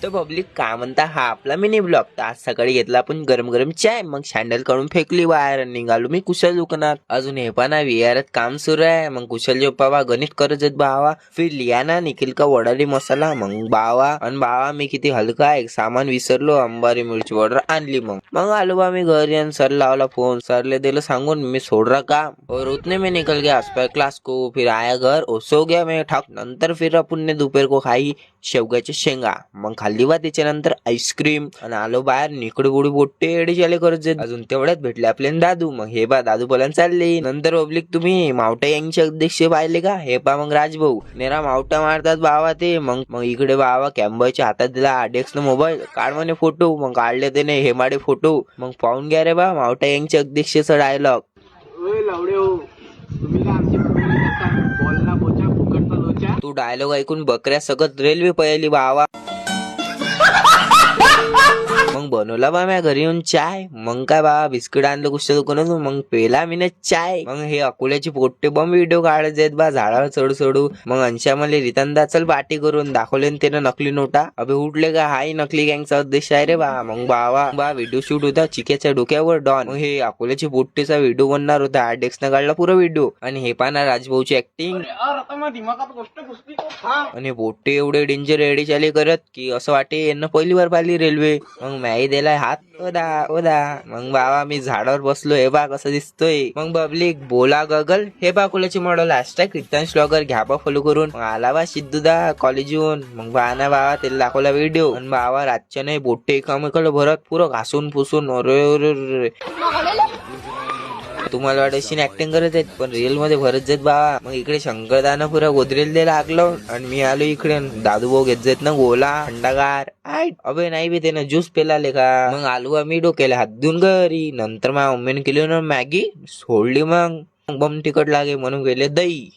तर पब्लिक काय म्हणता, हा आपला मिनी ब्लॉग. तर आज सकाळी घेतला आपण गरम गरम चाय, मग सँडल काढून फेकली बाहेर, निघालो मी कुशल दुकानात. अजून हे पाना विहारात काम सुरू आहे. मग कुशल बाबा गणित करत आहेत बावा. फिर लिया ना निखिल का वडाली मसाला. मग बावा मी किती हलका आहे, सामान विसरलो, अंबारी मिरची ऑर्डर आणली. मग आलो बा मी घरी आणि सर लावला फोन. सरले दिलं सांगून मी सोड रहा काम और उतने में निकल गया अस्पर क्लास को. फिर आया घर और सो गया मैं ठाक. नंतर फिर आपण ने दोपहर को खाई शेवग्याच्या शेंगा. मग खाल्ली बा त्याच्यानंतर आईस्क्रीम आणि आलो बाहेर. निकडे गुडी बोट्टे एडी चाले करत जात. अजून तेवढ्यात भेटले आपल्याला दादू. मग हे बा दादू बोलायला चालले. नंतर पब्लिक तुम्ही मावटा यांचे अध्यक्ष पाहिले का? हे पा मग राजभाऊ नेरा मावटा मारतात बावा ते. मग इकडे बावा कॅम्बरच्या हातात दिला आडेक्स न मोबाईल. काढ म्हणे फोटो. मग काढले त्याने हे माडे फोटो. मग पाहून घ्या रे बा मावटा यांचे अध्यक्षचा डायलॉग. तू डायलॉग ऐकून बकऱ्या सगळं रेल्वे पळली बावा. मग बनवला बा म्या घरी येऊन चाय. मग काय बा बिस्किट आणलं कुठच्या दुकानातून. मग पेला मी ना चाय. मग हे अकोल्याची पोट्टे बम व्हिडिओ काढत आहेत बा झाडावर चढू. मग अंशा मला रितंदा चल पार्टी करून दाखवले त्यानं नकली नोटा. अबे उठले का, हाही नकली गँगचा उद्देश आहे रे बा. मग बा व्हिडिओ शूट होता चिक्याच्या डोक्यावर डॉन. मग हे अकोल्याची पोट्टेचा व्हिडिओ बनणार होता. आरडेक्स न काढला पुरा व्हिडिओ. आणि हे पाना राजभाऊची ऍक्टिंग. आणि पोट्टे एवढे डेंजर एडी चाले करत की असं वाटे यांना पहिली बार पाहिली रेल्वे. मग मॅही दिलाय हात ओदा. मग बाबा मी झाडावर बसलो. हे बा कसं दिसतोय. मग पब्लिक बोला गगल. हे बा कुलाची मॉडेल हॅशटॅग कीर्तन श्लॉगर घ्या बा फॉलो करून. मग आला बा सिद्धूदा कॉलेजहून. मग बाना बाबा त्याला दाखवला व्हिडिओ. आणि बाबा रातच्या नाही बोट्टे एकामेकाला भरत पुरं घासून पुसून. अरे तुम्हाला वाटायची ऍक्टिंग करत आहेत पण रिअल मध्ये भरत जात बाबा. मग इकडे शंकरदाना पुरा गोदरेल दे लागलो. आणि मी आलो इकडे. दादू भाऊ घेत जात ना गोला थंडागार. अबे नाही बी त्यानं ज्यूस पेलाले का. मग आलू मी डोक्याला हात देऊन घरी. नंतर माझ्या मम्मीने केली ना मॅगी सोडली. मग बम तिकट लागे म्हणून गेले दही.